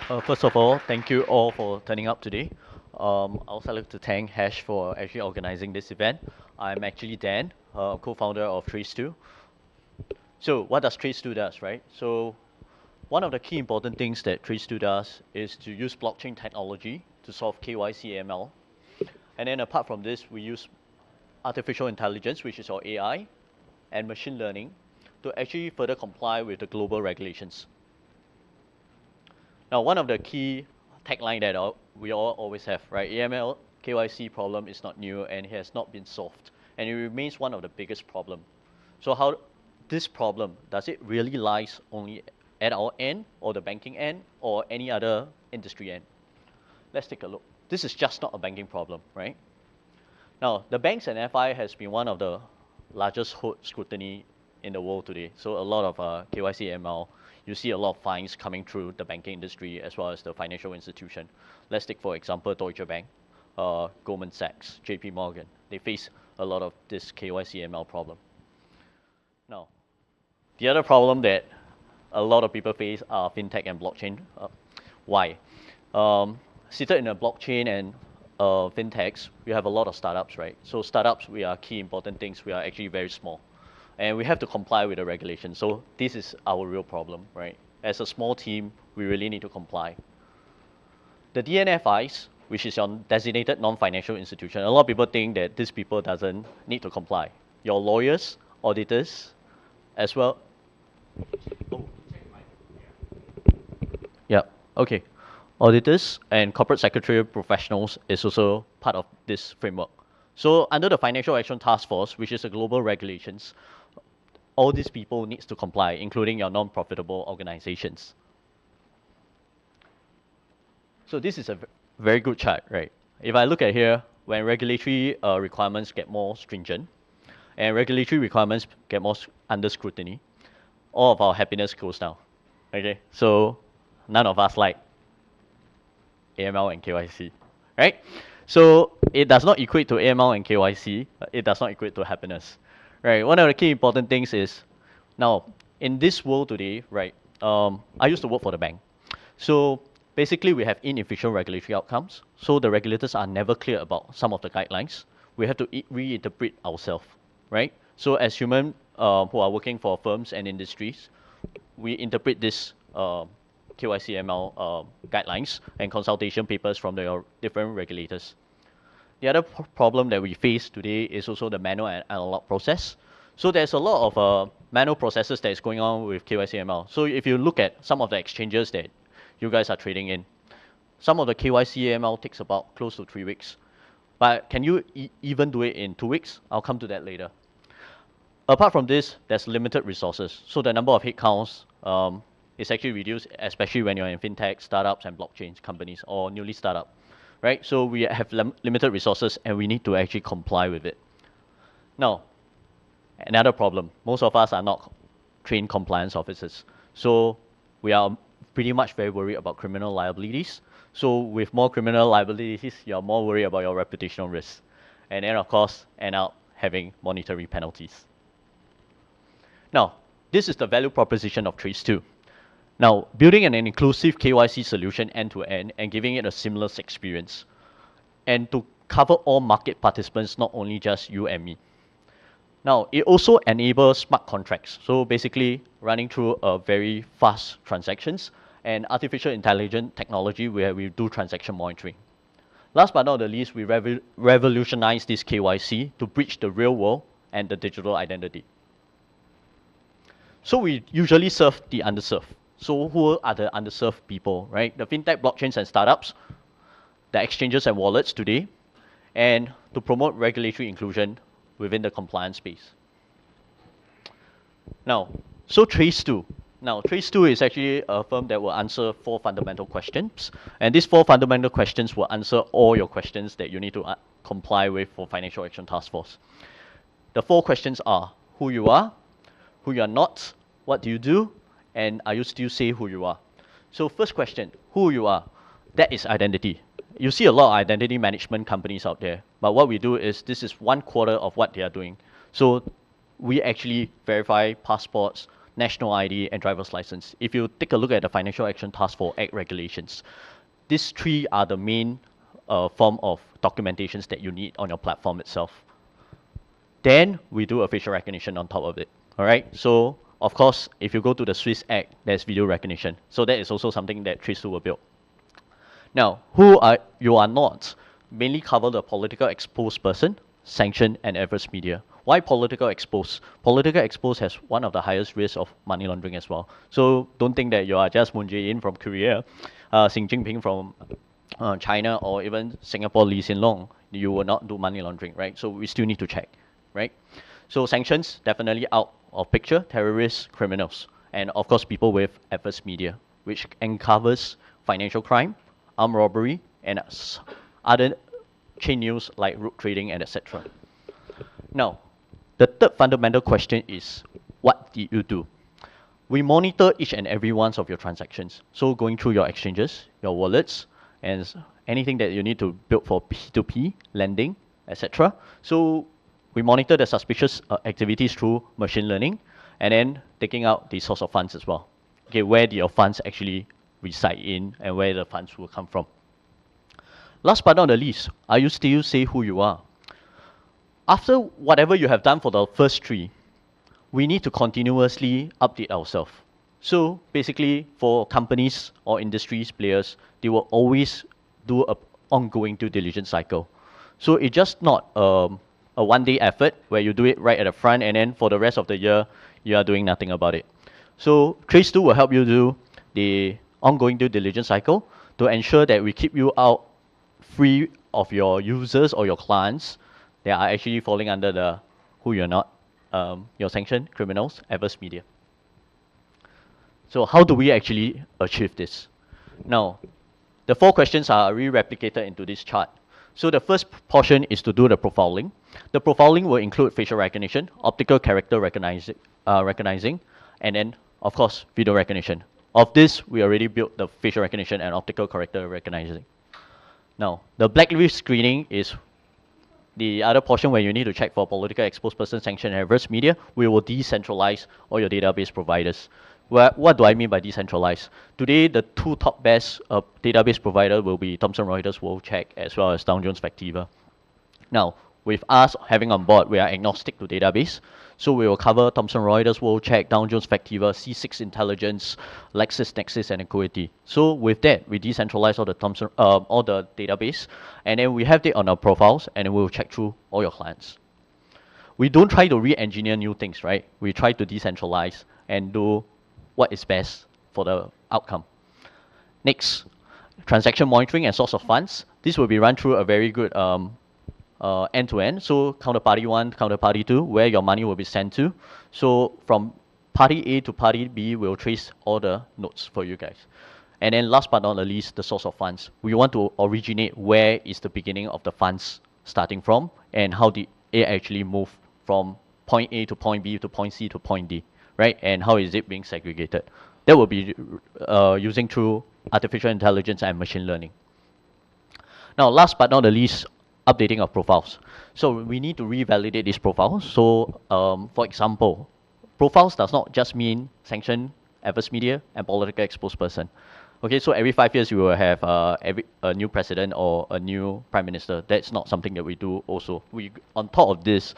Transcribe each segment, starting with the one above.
First of all, thank you all for turning up today. I also like to thank Hash for actually organizing this event. I'm actually Dan, co-founder of Traceto. So what does Traceto does, right? So one of the key important things that Traceto does is to use blockchain technology to solve KYC AML. And then apart from this, we use artificial intelligence, which is our AI, and machine learning to actually further comply with the global regulations. Now, one of the key tagline that we all always have, right? AML KYC problem is not new and it has not been solved, and it remains one of the biggest problem. So how this problem, does it really lies only at our end, or the banking end, or any other industry end? Let's take a look. This is just not a banking problem, right? Now, the banks and FI has been one of the largest scrutiny in the world today. So a lot of KYC AML, you see a lot of fines coming through the banking industry as well as the financial institution. Let's take, for example, Deutsche Bank, Goldman Sachs, JP Morgan. They face a lot of this KYC AML problem. Now, the other problem that a lot of people face are FinTech and Blockchain. Why? Seated in a blockchain and FinTechs, we have a lot of startups, right? So startups, we are key important things. We are actually very small. And we have to comply with the regulation. So this is our real problem, right? As a small team, we really need to comply. The DNFIs, which is your designated non-financial institution, a lot of people think that these people doesn't need to comply. Your lawyers, auditors, as well. Oh. Yeah, okay. Auditors and corporate secretarial professionals is also part of this framework. So under the Financial Action Task Force, which is a global regulations, all these people needs to comply, including your non-profitable organizations. So this is a very good chart, right? If I look at here, when regulatory requirements get more stringent and regulatory requirements get more under scrutiny, all of our happiness goes down, okay? So none of us like AML and KYC, right? So it does not equate to AML and KYC. It does not equate to happiness, right? One of the key important things is, now in this world today, right? I used to work for the bank. So basically we have inefficient regulatory outcomes. So the regulators are never clear about some of the guidelines. We have to reinterpret ourselves, right? So as humans who are working for firms and industries, we interpret this KYC ML guidelines and consultation papers from the different regulators. The other problem that we face today is also the manual and analog process. So there's a lot of manual processes that is going on with KYC ML. So if you look at some of the exchanges that you guys are trading in, some of the KYC ML takes about close to 3 weeks. But can you even do it in 2 weeks? I'll come to that later. Apart from this, there's limited resources. So the number of headcounts is actually reduced, especially when you're in fintech, startups, and blockchain companies, or newly startup, right? So we have limited resources, and we need to actually comply with it. Now, another problem, most of us are not trained compliance officers. So we are pretty much very worried about criminal liabilities. So with more criminal liabilities, you're more worried about your reputational risks. And then, of course, end up having monetary penalties. Now, this is the value proposition of Traceto. Now, building an inclusive KYC solution end-to-end and giving it a seamless experience, and to cover all market participants, not only just you and me. Now, it also enables smart contracts. So basically, running through a very fast transactions and artificial intelligence technology where we do transaction monitoring. Last but not the least, we revolutionize this KYC to bridge the real world and the digital identity. So we usually serve the underserved. So who are the underserved people, right? The fintech, blockchains, and startups, the exchanges and wallets today, and to promote regulatory inclusion within the compliance space. Now, so Traceto. Now, Traceto is actually a firm that will answer 4 fundamental questions. And these 4 fundamental questions will answer all your questions that you need to comply with for Financial Action Task Force. The 4 questions are who you are not, what do you do, and are you still say who you are? So first question, who you are, that is identity. You see a lot of identity management companies out there, but what we do is this is 1/4 of what they are doing. So we actually verify passports, national ID, and driver's license. If you take a look at the Financial Action Task Force Act regulations, these three are the main form of documentations that you need on your platform itself. Then we do a facial recognition on top of it. All right. So of course, if you go to the Swiss Act, there's video recognition. So that is also something that Tracetowa built. Now, who are you are not mainly cover the political exposed person, sanctioned, and adverse media. Why political exposed? Political exposed has one of the highest risks of money laundering as well. So don't think that you are just Moon Jae-in from Korea, Xi Jinping from China, or even Singapore Lee Hsien Loong. You will not do money laundering, right? So we still need to check, right? So sanctions definitely out of picture, terrorists, criminals, and of course people with adverse media, which uncovers financial crime, armed robbery, and other chain news like root trading and etc. Now, the third fundamental question is, what did you do? We monitor each and every one of your transactions. So going through your exchanges, your wallets, and anything that you need to build for P2P, lending, etc. So we monitor the suspicious activities through machine learning, and then taking out the source of funds as well. Okay, where do your funds actually reside in, and where the funds will come from. Last but not the least, are you still say who you are? After whatever you have done for the first three, we need to continuously update ourselves. So basically, for companies or industries players, they will always do an ongoing due diligence cycle. So it's just not a one-day effort where you do it right at the front, and then for the rest of the year, you are doing nothing about it. So Tracetowa will help you do the ongoing due diligence cycle to ensure that we keep you out free of your users or your clients that are actually falling under the who you're not, your sanctioned criminals, adverse media. So how do we actually achieve this? Now, the 4 questions are re-replicated into this chart. So the first portion is to do the profiling. The profiling will include facial recognition, optical character recognizing, and then, of course, video recognition. Of this, we already built the facial recognition and optical character recognizing. Now, the blacklist screening is the other portion where you need to check for political exposed person, sanctioned, and adverse media. We will decentralize all your database providers. What do I mean by decentralized? Today, the 2 top best database providers will be Thomson Reuters WorldCheck as well as Dow Jones Factiva. Now, with us having on board, we are agnostic to database. So we will cover Thomson Reuters WorldCheck, Dow Jones Factiva, C6 Intelligence, LexisNexis, and Equity. So with that, we decentralize all the database, and then we have it on our profiles, and then we will check through all your clients. We don't try to re-engineer new things, right? We try to decentralize and do what is best for the outcome. Next, transaction monitoring and source of funds. This will be run through a very good end-to-end. So counterparty 1, counterparty 2, where your money will be sent to. So from party A to party B, we'll trace all the notes for you guys. And then last but not the least, the source of funds. We want to originate where is the beginning of the funds starting from, and how did it actually move from point A to point B to point C to point D, right? And how is it being segregated? That will be using through artificial intelligence and machine learning. Now, last but not the least, updating of profiles. So we need to revalidate these profiles. So for example, profiles does not just mean sanctioned, adverse media, and political exposed person. Okay, so every 5 years we will have a new president or a new prime minister. That's not something that we do also. On top of this,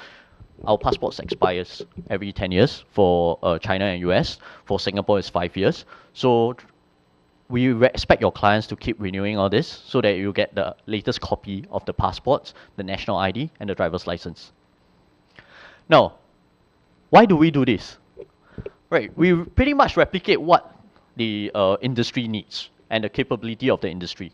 our passports expires every 10 years for China and US. For Singapore, it's 5 years. So we expect your clients to keep renewing all this so that you get the latest copy of the passports, the national ID, and the driver's license. Now, why do we do this? Right, we pretty much replicate what the industry needs and the capability of the industry.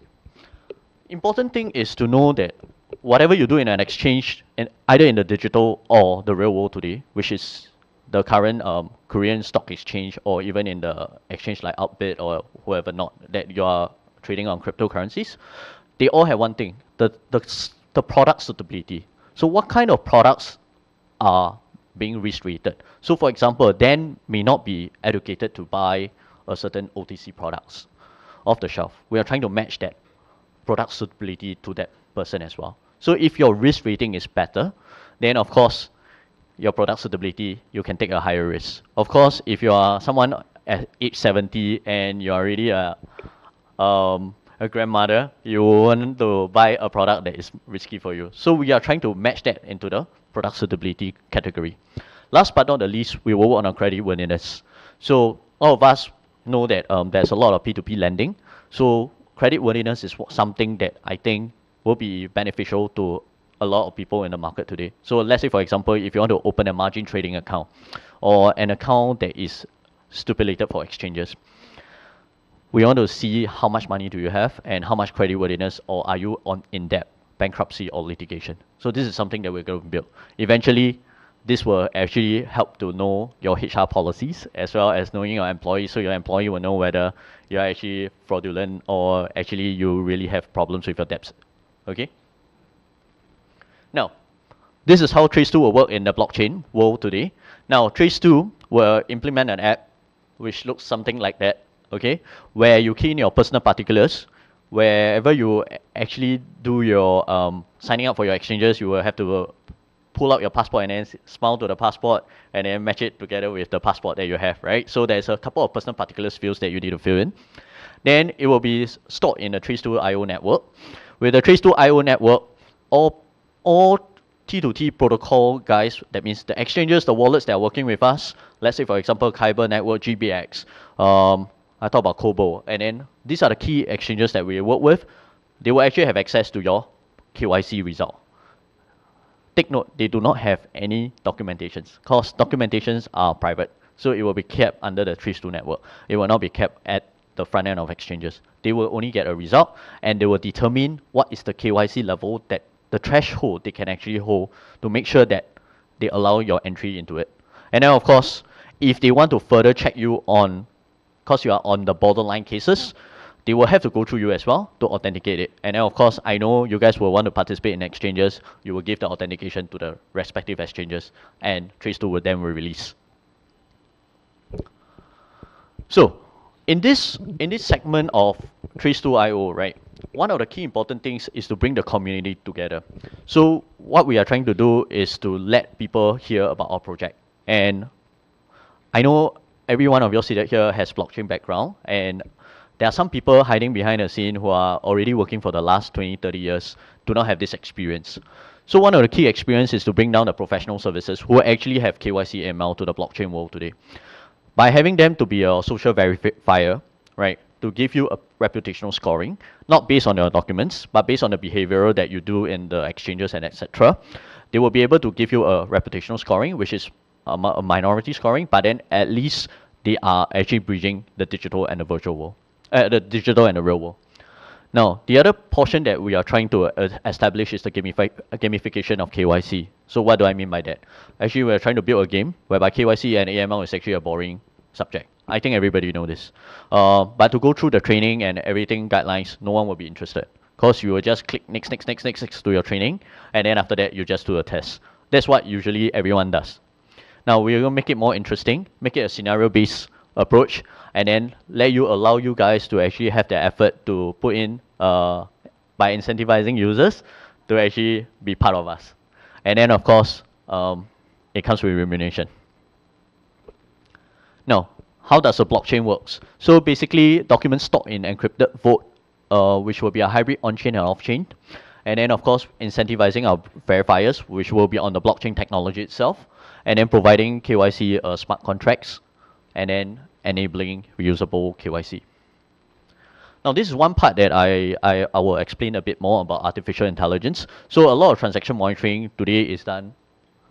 Important thing is to know that whatever you do in an exchange, either in the digital or the real world today, which is the current Korean stock exchange, or even in the exchange like Outbit or whoever not, that you are trading on cryptocurrencies, they all have one thing, the product suitability. So what kind of products are being risk rated? So for example, Dan may not be educated to buy a certain OTC products off the shelf. We are trying to match that product suitability to that person as well. So if your risk rating is better, then of course your product suitability, you can take a higher risk. Of course, if you are someone at age 70 and you're already a grandmother, you want to buy a product that is risky for you. So we are trying to match that into the product suitability category. Last but not the least, we will work on creditworthiness. So all of us know that there's a lot of P2P lending. So creditworthiness is something that I think will be beneficial to a lot of people in the market today. So let's say, for example, if you want to open a margin trading account or an account that is stipulated for exchanges, we want to see how much money do you have and how much creditworthiness, or are you in debt, bankruptcy, or litigation. So this is something that we're going to build. Eventually, this will actually help to know your HR policies as well as knowing your employees, so your employee will know whether you're actually fraudulent or actually you really have problems with your debts. Okay? Now, this is how Traceto will work in the blockchain world today. Now, Traceto will implement an app which looks something like that, okay, where you key in your personal particulars. Wherever you actually do your signing up for your exchanges, you will have to pull out your passport and then smile to the passport and then match it together with the passport that you have, right? So there's a couple of personal particulars fields that you need to fill in. Then it will be stored in the Tracetowa IO network. With the Tracetowa IO network, all T2T protocol guys, that means the exchanges, the wallets that are working with us, let's say for example Kyber Network, GBX, I talk about Kobo, and then these are the key exchanges that we work with. They will actually have access to your KYC result. Take note, they do not have any documentations, because documentations are private. So it will be kept under the Traceto network. It will not be kept at the front end of exchanges. They will only get a result, and they will determine what is the KYC level, that the threshold they can actually hold to make sure that they allow your entry into it. And then of course, if they want to further check you on, because you are on the borderline cases, they will have to go through you as well to authenticate it. And then of course, I know you guys will want to participate in exchanges. You will give the authentication to the respective exchanges, and Traceto will then release. So in this segment of Traceto IO, right, one of the key important things is to bring the community together. So what we are trying to do is to let people hear about our project. And I know every one of you seated here has blockchain background, and there are some people hiding behind the scene who are already working for the last 20, 30 years, do not have this experience. So one of the key experience is to bring down the professional services who actually have KYC ML to the blockchain world today. By having them to be a social verifier, right, to give you a reputational scoring, not based on your documents, but based on the behavioral that you do in the exchanges and etc. They will be able to give you a reputational scoring, which is a minority scoring, but then at least they are actually bridging the digital and the virtual world, the digital and the real world. Now, the other portion that we are trying to establish is the gamification of KYC. So what do I mean by that? Actually, we're trying to build a game whereby KYC and AML is actually a boring subject. I think everybody knows this. But to go through the training and everything guidelines, no one will be interested, because you will just click next to your training, and then after that, you just do a test. That's what usually everyone does. Now, we're going to make it more interesting, make it a scenario-based approach, and then allow you guys to actually have the effort to put in by incentivizing users to actually be part of us. And then, of course, it comes with remuneration. Now, how does a blockchain works? So basically, documents stored in encrypted vault, which will be a hybrid on-chain and off-chain. And then, of course, incentivizing our verifiers, which will be on the blockchain technology itself. And then providing KYC smart contracts, and then enabling reusable KYC. Now, this is one part that I will explain a bit more about artificial intelligence. So a lot of transaction monitoring today is done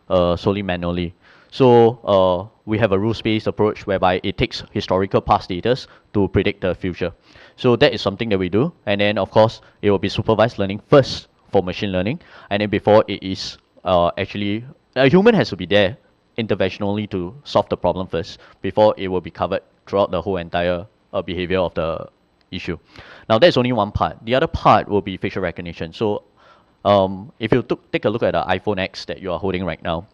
solely manually. So we have a rules-based approach whereby it takes historical past data to predict the future. So that is something that we do. And then, of course, it will be supervised learning first for machine learning. And then before it is actually, a human has to be there interventionally to solve the problem first before it will be covered throughout the whole entire behavior of the issue. Now, that's only one part. The other part will be facial recognition. So if you take a look at the iPhone X that you are holding right now,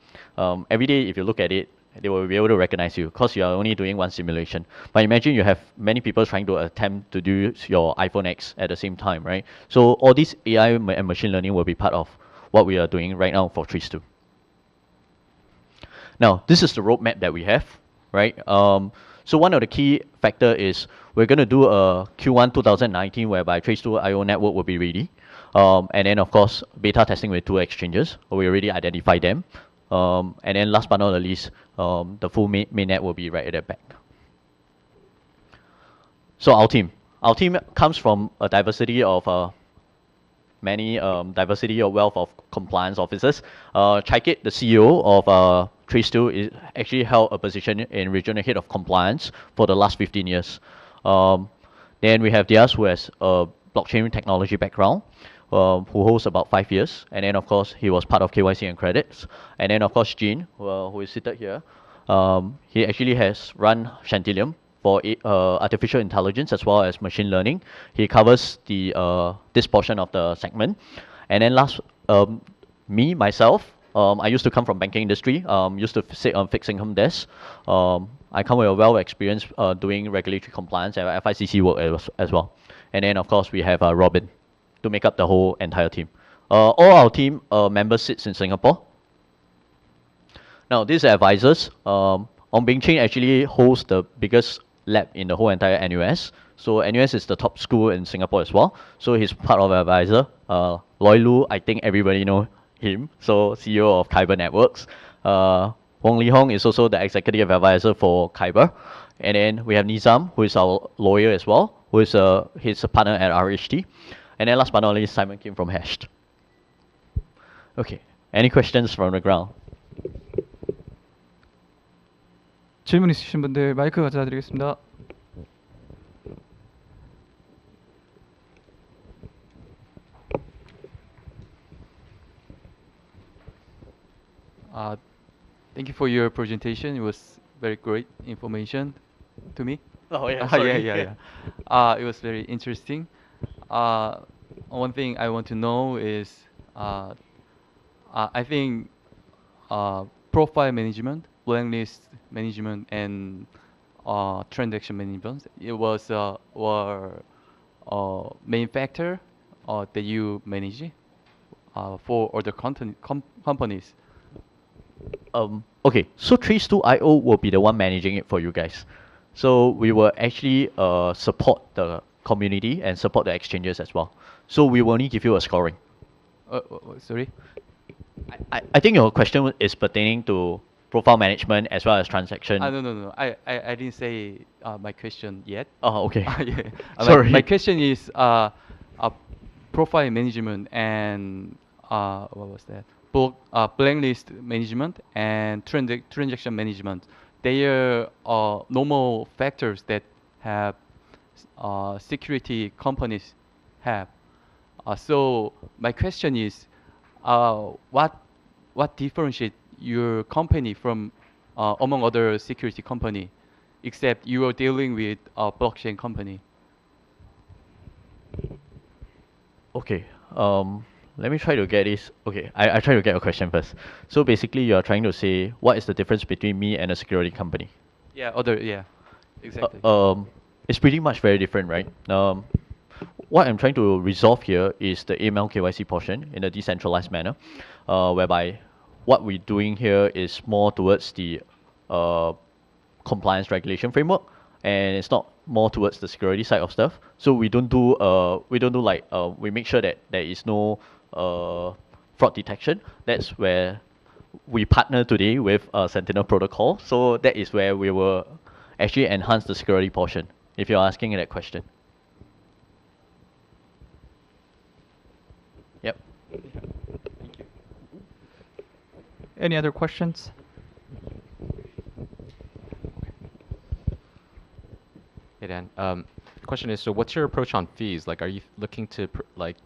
every day if you look at it, they will be able to recognize you because you are only doing one simulation. But imagine you have many people trying to attempt to do your iPhone X at the same time, right? So all this AI and machine learning will be part of what we are doing right now for Traceto. Now, this is the roadmap that we have, right? So one of the key factor is we're going to do a Q1 2019 whereby Tracetowa IO network will be ready. And then, of course, beta testing with 2 exchanges. We already identified them. And then last but not the least, the full mainnet will be right at the back. So our team comes from a diversity of many diversity or wealth of compliance officers. Chaikit, the CEO of Traceto, actually held a position in regional head of compliance for the last 15 years. Then we have Diaz, who has a blockchain technology background, who holds about 5 years. And then, of course, he was part of KYC and credits. And then, of course, Jean, who is seated here, he actually has run Chantillium for artificial intelligence as well as machine learning. He covers this portion of the segment. And then last, myself, I used to come from banking industry, used to sit on fixed income desk. I come with a well experience doing regulatory compliance and FICC work as well. And then, of course, we have Robin to make up the whole entire team. All our team members sits in Singapore. Now, these are advisors. Ong Bing Ching actually holds the biggest lab in the whole entire NUS. So NUS is the top school in Singapore as well. So he's part of the advisor. Loy Lu, I think everybody know him. So CEO of Kyber Networks. Wong Li Hong is also the executive advisor for Kyber. And then we have Nizam, who is our lawyer as well, who is he's a partner at RHT. And then last but not least, Simon Kim from Hashed. Okay, any questions from the ground? 질문 있으신 분들 마이크 가져다 드리겠습니다. Thank you for your presentation. It was very great information to me. Oh yeah, sorry. Yeah. It was very interesting. One thing I want to know is, I think profile management, blacklist management, and transaction management, it was were main factor that you manage for other companies. Okay, so Trace2.io will be the one managing it for you guys. So we will actually support the community and support the exchanges as well. So we will only give you a scoring. Sorry? I think your question is pertaining to profile management as well as transaction. No. I didn't say my question yet. Oh, okay. Yeah. Sorry. My question is profile management and what was that? Blacklist management and transaction management. They are normal factors that have security companies have. So my question is, what differentiates your company from among other security company, except you are dealing with a blockchain company? Okay. Let me try to get this. Okay, I try to get a question first. So basically, you are trying to say what is the difference between me and a security company? Yeah, exactly. It's pretty much very different, right? What I'm trying to resolve here is the AML KYC portion in a decentralized manner, whereby what we're doing here is more towards the compliance regulation framework, and it's not more towards the security side of stuff. So we don't do like we make sure that there is no fraud detection. That's where we partner today with Sentinel Protocol. So that is where we will actually enhance the security portion, if you're asking that question. Yep. Thank you. Any other questions? Hey Dan, the question is, so what's your approach on fees? Like, are you looking to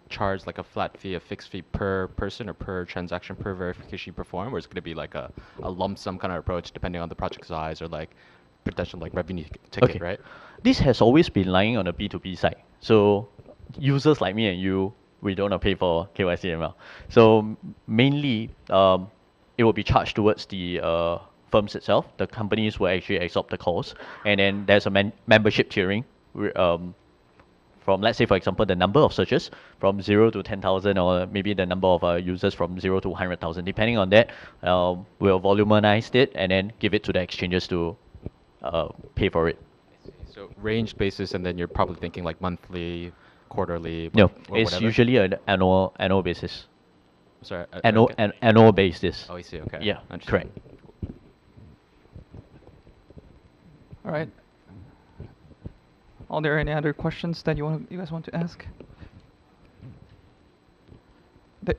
charge like a flat fee, a fixed fee per person or per transaction, per verification you perform, or is it going to be like a lump sum kind of approach depending on the project size or like potential like revenue ticket, Okay. right? This has always been lying on the B2B side. So users like me and you, we don't pay for KYC ML. So mainly, it will be charged towards the firms itself. The companies will actually absorb the cost, and then there's a membership tiering from from let's say for example the number of searches from 0 to 10,000 or maybe the number of users from 0 to 100,000. Depending on that, we'll volumenize it and then give it to the exchanges to pay for it. So range basis, and then you're probably thinking like monthly, quarterly. No, or it's whatever? usually an annual basis. Sorry. Annual basis. Oh, I see. Okay. Yeah, Understood. correct. All right. Are there any other questions that you guys want to ask? The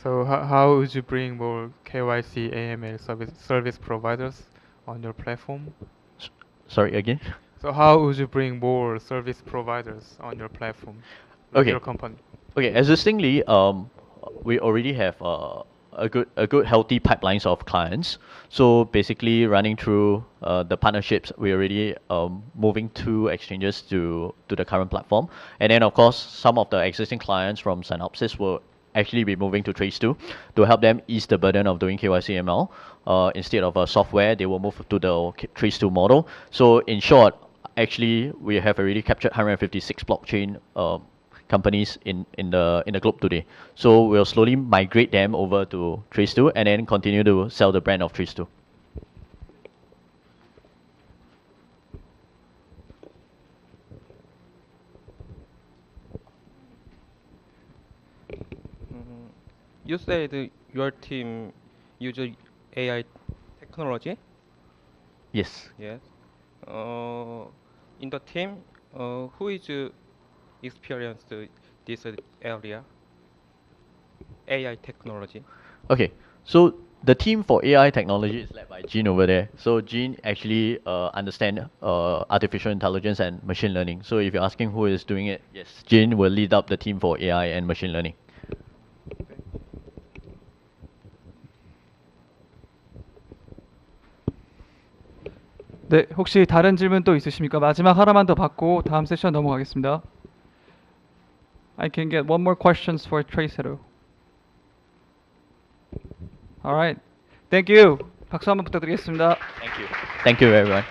So how would you bring more KYC AML service providers on your platform? Sorry again. So how would you bring more service providers on your platform, like Okay. your company? Okay, existingly, we already have a good healthy pipelines of clients. So basically, running through the partnerships, we already moving two exchanges to the current platform, and then of course some of the existing clients from Synopsys will actually be moving to Tracetowa to help them ease the burden of doing KYC ML. Instead of a software, they will move to the Tracetowa model. So in short, actually we have already captured 156 blockchain companies in the globe today. So we'll slowly migrate them over to Tracetowa and then continue to sell the brand of Tracetowa. You said your team uses AI technology. Yes. Yes. In the team, who is experienced this area? AI technology. Okay. So the team for AI technology is led by Jean over there. So Jean actually understand artificial intelligence and machine learning. So if you're asking who is doing it, yes, Jean will lead up the team for AI and machine learning. 네, 혹시 다른 질문 또 있으십니까? 마지막 하나만 더 받고 다음 세션 넘어가겠습니다. I can get one more questions for Traceto. All right. Thank you. 박수 한번 부탁드리겠습니다. Thank you. Thank you, everyone.